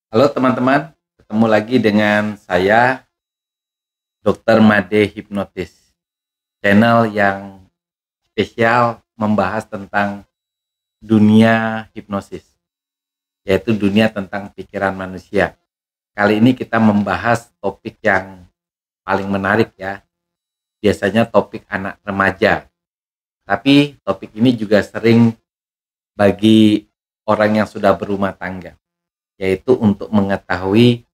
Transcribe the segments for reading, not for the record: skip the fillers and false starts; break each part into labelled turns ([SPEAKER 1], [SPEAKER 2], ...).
[SPEAKER 1] Halo teman-teman, ketemu lagi dengan saya Dr. Made Hipnotis, channel yang spesial membahas tentang dunia hipnosis, yaitu dunia tentang pikiran manusia. Kali ini kita membahas topik yang paling menarik ya, biasanya topik anak remaja. Tapi topik ini juga sering bagi orang yang sudah berumah tangga, yaitu untuk mengetahui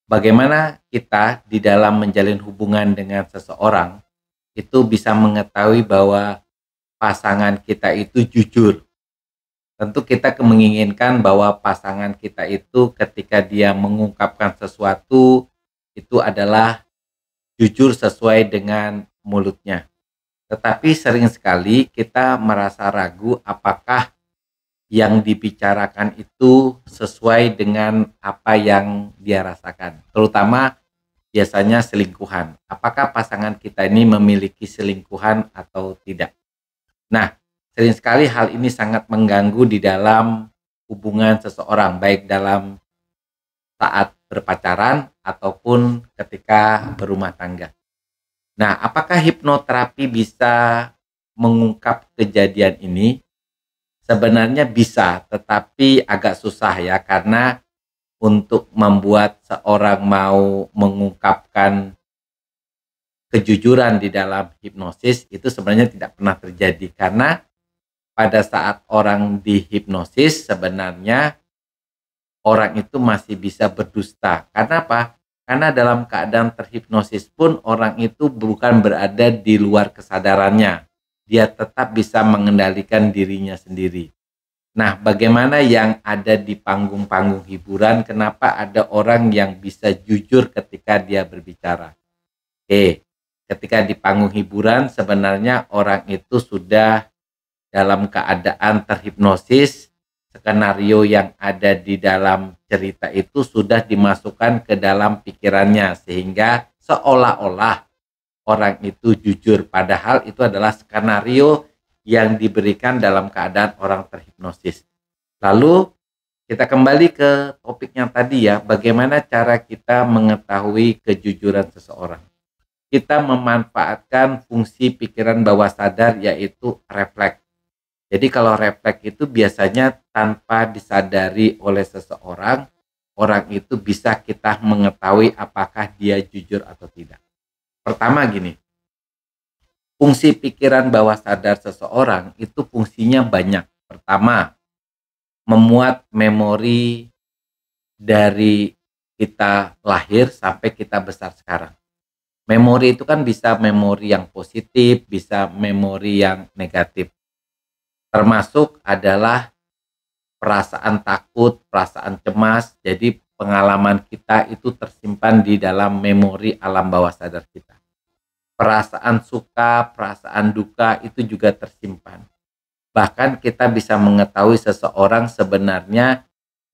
[SPEAKER 1] bagaimana kita di dalam menjalin hubungan dengan seseorang itu bisa mengetahui bahwa pasangan kita itu jujur. Tentu kita menginginkan bahwa pasangan kita itu ketika dia mengungkapkan sesuatu itu adalah jujur sesuai dengan mulutnya. Tetapi sering sekali kita merasa ragu apakah yang dibicarakan itu sesuai dengan apa yang dia rasakan. Terutama biasanya selingkuhan. Apakah pasangan kita ini memiliki selingkuhan atau tidak? Nah, sering sekali hal ini sangat mengganggu di dalam hubungan seseorang, baik dalam saat berpacaran ataupun ketika berumah tangga. Nah, apakah hipnoterapi bisa mengungkap kejadian ini? Sebenarnya bisa, tetapi agak susah ya, karena untuk membuat seorang mau mengungkapkan kejujuran di dalam hipnosis itu sebenarnya tidak pernah terjadi, karena pada saat orang dihipnosis sebenarnya orang itu masih bisa berdusta. Karena apa? Karena dalam keadaan terhipnosis pun orang itu bukan berada di luar kesadarannya. Dia tetap bisa mengendalikan dirinya sendiri. Nah, bagaimana yang ada di panggung-panggung hiburan, kenapa ada orang yang bisa jujur ketika dia berbicara? Oke, ketika di panggung hiburan sebenarnya orang itu sudah dalam keadaan terhipnosis, skenario yang ada di dalam cerita itu sudah dimasukkan ke dalam pikirannya, sehingga seolah-olah orang itu jujur, padahal itu adalah skenario yang diberikan dalam keadaan orang terhipnosis. Lalu kita kembali ke topik yang tadi ya, bagaimana cara kita mengetahui kejujuran seseorang. Kita memanfaatkan fungsi pikiran bawah sadar, yaitu refleks. Jadi kalau refleks itu biasanya tanpa disadari oleh seseorang, orang itu bisa kita mengetahui apakah dia jujur atau tidak. Pertama gini, fungsi pikiran bawah sadar seseorang itu fungsinya banyak. Pertama, memuat memori dari kita lahir sampai kita besar sekarang. Memori itu kan bisa memori yang positif, bisa memori yang negatif. Termasuk adalah perasaan takut, perasaan cemas. Jadi pengalaman kita itu tersimpan di dalam memori alam bawah sadar kita. Perasaan suka, perasaan duka itu juga tersimpan. Bahkan kita bisa mengetahui seseorang sebenarnya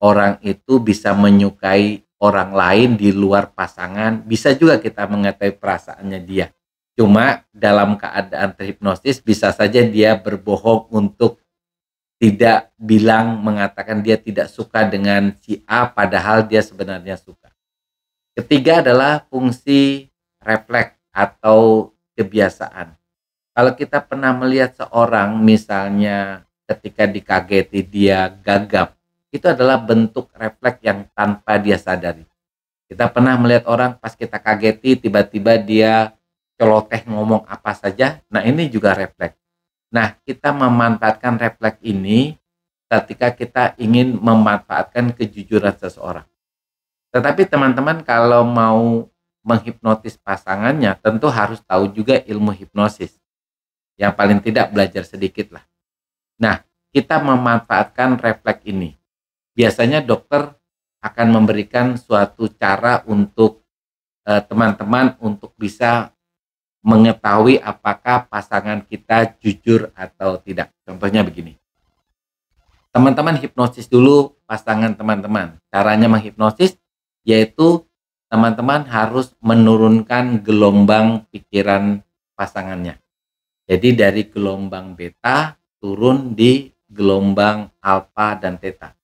[SPEAKER 1] orang itu bisa menyukai orang lain di luar pasangan, bisa juga kita mengetahui perasaannya dia. Cuma dalam keadaan terhipnosis bisa saja dia berbohong untuk tidak bilang, mengatakan dia tidak suka dengan si A padahal dia sebenarnya suka. Ketiga adalah fungsi refleks atau kebiasaan. Kalau kita pernah melihat seorang misalnya ketika dikageti dia gagap, itu adalah bentuk refleks yang tanpa dia sadari. Kita pernah melihat orang pas kita kageti tiba-tiba dia celoteh ngomong apa saja, nah ini juga refleks. Nah, kita memanfaatkan refleks ini ketika kita ingin memanfaatkan kejujuran seseorang. Tetapi teman-teman kalau mau menghipnotis pasangannya tentu harus tahu juga ilmu hipnosis. Yang paling tidak belajar sedikit lah. Nah, kita memanfaatkan refleks ini. Biasanya dokter akan memberikan suatu cara untuk teman-teman untuk bisa mengetahui apakah pasangan kita jujur atau tidak. Contohnya begini. Teman-teman hipnosis dulu pasangan teman-teman. Caranya menghipnosis yaitu teman-teman harus menurunkan gelombang pikiran pasangannya. Jadi dari gelombang beta turun di gelombang alfa dan theta.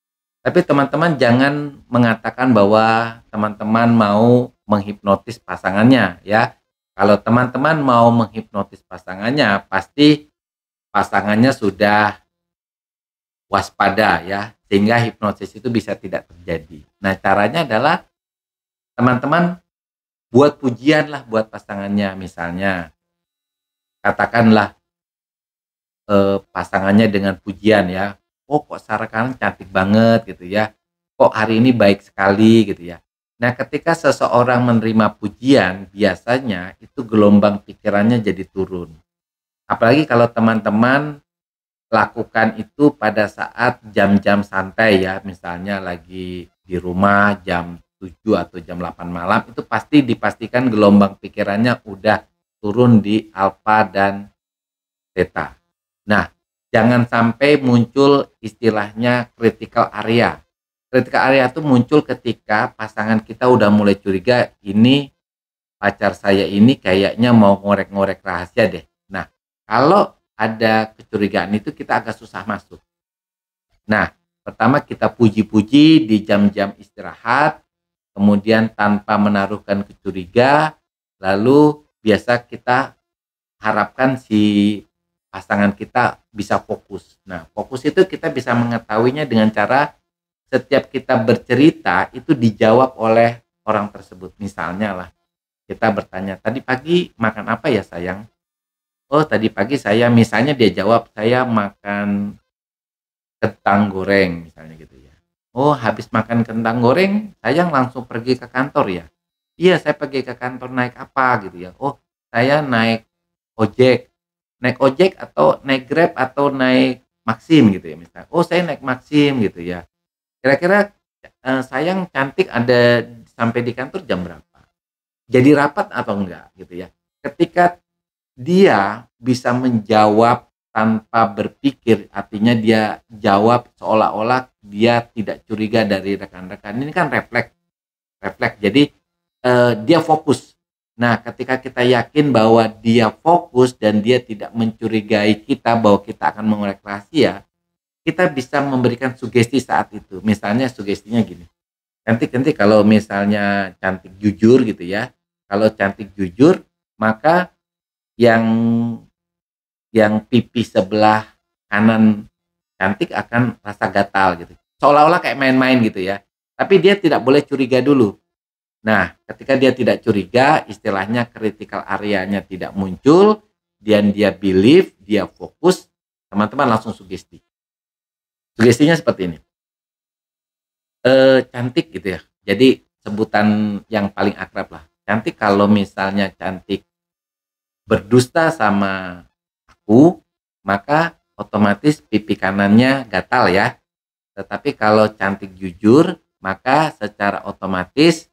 [SPEAKER 1] Tapi teman-teman jangan mengatakan bahwa teman-teman mau menghipnotis pasangannya ya. Kalau teman-teman mau menghipnotis pasangannya, pasti pasangannya sudah waspada ya, sehingga hipnosis itu bisa tidak terjadi. Nah, caranya adalah teman-teman buat pujian lah buat pasangannya, misalnya katakanlah pasangannya dengan pujian ya, oh kok sekarang cantik banget gitu ya, kok hari ini baik sekali gitu ya. Nah, ketika seseorang menerima pujian, biasanya itu gelombang pikirannya jadi turun. Apalagi kalau teman-teman lakukan itu pada saat jam-jam santai ya, misalnya lagi di rumah jam 7 atau jam 8 malam, itu pasti dipastikan gelombang pikirannya udah turun di alfa dan theta. Nah, jangan sampai muncul istilahnya critical area. Critical area itu muncul ketika pasangan kita udah mulai curiga, ini pacar saya ini kayaknya mau ngorek-ngorek rahasia deh. Nah, kalau ada kecurigaan itu kita agak susah masuk. Nah, pertama kita puji-puji di jam-jam istirahat, kemudian tanpa menaruhkan kecuriga, lalu biasa kita harapkan si pasangan kita bisa fokus. Nah, fokus itu kita bisa mengetahuinya dengan cara setiap kita bercerita itu dijawab oleh orang tersebut. Misalnya lah, kita bertanya, tadi pagi makan apa ya sayang? Oh, tadi pagi saya, misalnya dia jawab, saya makan kentang goreng, misalnya gitu ya. Oh, habis makan kentang goreng, sayang langsung pergi ke kantor ya? Iya, saya pergi ke kantor naik apa gitu ya? Oh, saya naik ojek. Naik ojek atau naik Grab atau naik Maxim gitu ya misalnya. Oh, saya naik Maxim gitu ya. Kira-kira sayang cantik ada sampai di kantor jam berapa? Jadi rapat atau enggak gitu ya. Ketika dia bisa menjawab tanpa berpikir, artinya dia jawab seolah-olah dia tidak curiga dari rekan-rekan. Ini kan refleks, refleks. Jadi dia fokus. Nah, ketika kita yakin bahwa dia fokus dan dia tidak mencurigai kita bahwa kita akan mengorek rahasia, kita bisa memberikan sugesti saat itu. Misalnya sugestinya gini, cantik kalau misalnya cantik jujur gitu ya. Kalau cantik jujur, maka yang pipi sebelah kanan cantik akan rasa gatal gitu. Seolah-olah kayak main-main gitu ya. Tapi dia tidak boleh curiga dulu. Nah, ketika dia tidak curiga, istilahnya critical area-nya tidak muncul, dan dia believe, dia fokus, teman-teman langsung sugesti. Sugestinya seperti ini. Cantik gitu ya. Jadi sebutan yang paling akrab lah. Cantik kalau misalnya cantik berdusta sama aku, maka otomatis pipi kanannya gatal ya. Tetapi kalau cantik jujur, maka secara otomatis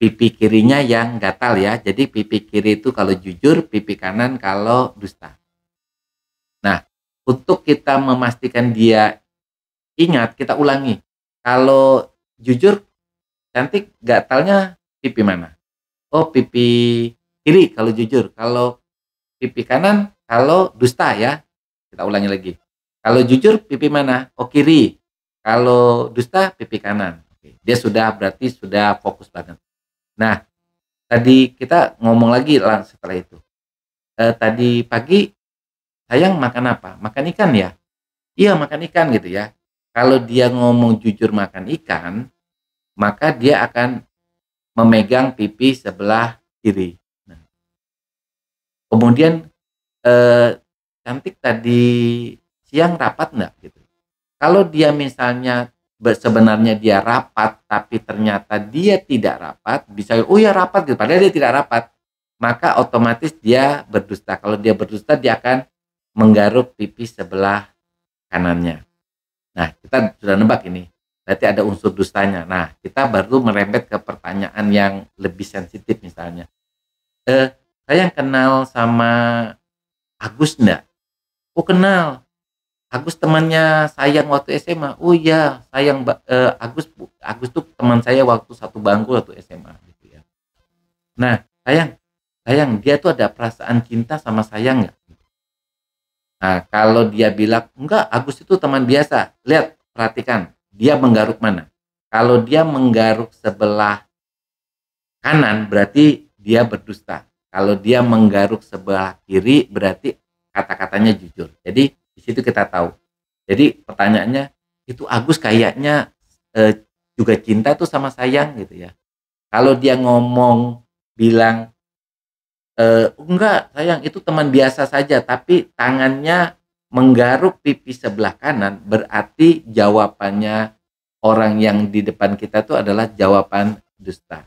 [SPEAKER 1] pipi kirinya yang gatal ya. Jadi pipi kiri itu kalau jujur, pipi kanan kalau dusta. Nah, untuk kita memastikan dia ingat, kita ulangi. Kalau jujur, cantik gatalnya pipi mana? Oh, pipi kiri kalau jujur. Kalau pipi kanan kalau dusta ya. Kita ulangi lagi. Kalau jujur pipi mana? Oh, kiri. Kalau dusta pipi kanan. Oke, dia sudah berarti sudah fokus banget. Nah, tadi kita ngomong lagi setelah itu. Tadi pagi sayang makan apa? Makan ikan ya? Iya, makan ikan gitu ya. Kalau dia ngomong jujur makan ikan, maka dia akan memegang pipi sebelah kiri. Nah, kemudian cantik tadi siang rapat enggak gitu. Kalau dia misalnya sebenarnya dia rapat tapi ternyata dia tidak rapat, bisa oh ya rapat gitu padahal dia tidak rapat, maka otomatis dia berdusta. Kalau dia berdusta, dia akan menggaruk pipi sebelah kanannya. Nah, kita sudah nebak ini, berarti ada unsur dustanya. Nah, kita baru merembet ke pertanyaan yang lebih sensitif misalnya. Saya yang kenal sama Agus enggak? Oh, kenal. Agus temannya sayang waktu SMA. Oh iya, sayang Agus tuh teman saya waktu satu bangku waktu SMA gitu ya. Nah, sayang dia tuh ada perasaan cinta sama sayang enggak? Nah, kalau dia bilang enggak, Agus itu teman biasa. Lihat, perhatikan. dia menggaruk mana. Kalau dia menggaruk sebelah kanan berarti dia berdusta. Kalau dia menggaruk sebelah kiri berarti kata-katanya jujur. Jadi di situ kita tahu. Jadi pertanyaannya, itu Agus kayaknya juga cinta tuh sama Sayang gitu ya. Kalau dia ngomong bilang enggak Sayang, itu teman biasa saja, tapi tangannya menggaruk pipi sebelah kanan, berarti jawabannya orang yang di depan kita tuh adalah jawaban dusta.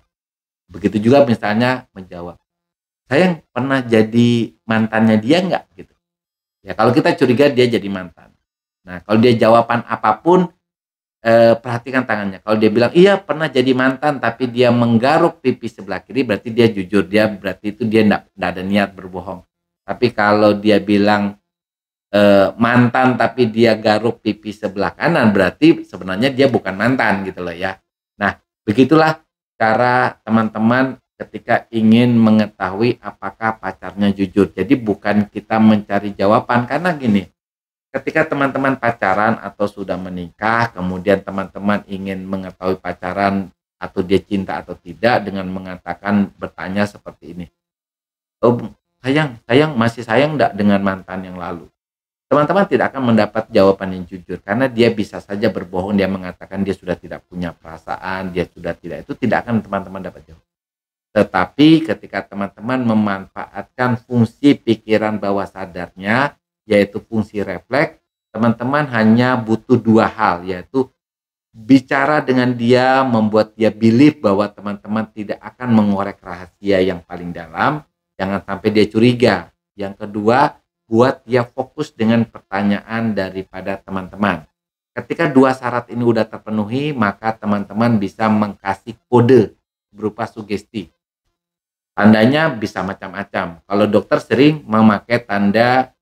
[SPEAKER 1] Begitu juga misalnya menjawab, Sayang pernah jadi mantannya dia enggak gitu. Ya kalau kita curiga dia jadi mantan. Nah kalau dia jawaban apapun, perhatikan tangannya. Kalau dia bilang iya pernah jadi mantan tapi dia menggaruk pipi sebelah kiri, berarti dia jujur, dia berarti itu dia enggak ada niat berbohong. Tapi kalau dia bilang mantan tapi dia garuk pipi sebelah kanan, berarti sebenarnya dia bukan mantan gitu loh ya. Nah begitulah cara teman-teman ketika ingin mengetahui apakah pacarnya jujur. Jadi bukan kita mencari jawaban, karena gini, ketika teman-teman pacaran atau sudah menikah, kemudian teman-teman ingin mengetahui pacaran atau dia cinta atau tidak dengan mengatakan, bertanya seperti ini, oh sayang masih sayang enggak dengan mantan yang lalu? Teman-teman tidak akan mendapat jawaban yang jujur, karena dia bisa saja berbohong, dia mengatakan dia sudah tidak punya perasaan, dia sudah tidak, itu tidak akan teman-teman dapat jawab. Tetapi ketika teman-teman memanfaatkan fungsi pikiran bawah sadarnya, yaitu fungsi refleks, teman-teman hanya butuh dua hal, yaitu bicara dengan dia, membuat dia believe bahwa teman-teman tidak akan mengorek rahasia yang paling dalam, jangan sampai dia curiga. Yang kedua, buat dia fokus dengan pertanyaan daripada teman-teman. Ketika dua syarat ini udah terpenuhi, maka teman-teman bisa mengkasih kode berupa sugesti. Tandanya bisa macam-macam. Kalau dokter sering memakai tanda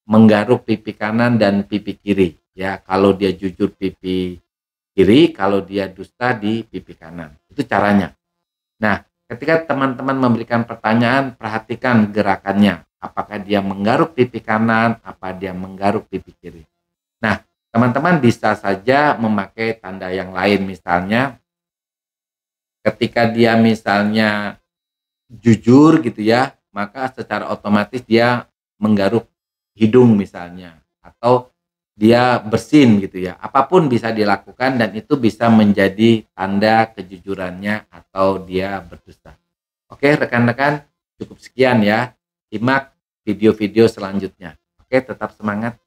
[SPEAKER 1] menggaruk pipi kanan dan pipi kiri. Ya, kalau dia jujur pipi kiri, kalau dia dusta di pipi kanan. Itu caranya. Nah, ketika teman-teman memberikan pertanyaan, perhatikan gerakannya. Apakah dia menggaruk pipi kanan, apa dia menggaruk pipi kiri. Nah, teman-teman bisa saja memakai tanda yang lain, misalnya ketika dia misalnya jujur gitu ya, maka secara otomatis dia menggaruk hidung misalnya, atau dia bersin gitu ya. Apapun bisa dilakukan dan itu bisa menjadi tanda kejujurannya atau dia berdusta. Oke, rekan-rekan, cukup sekian ya. Simak video-video selanjutnya. Oke, tetap semangat.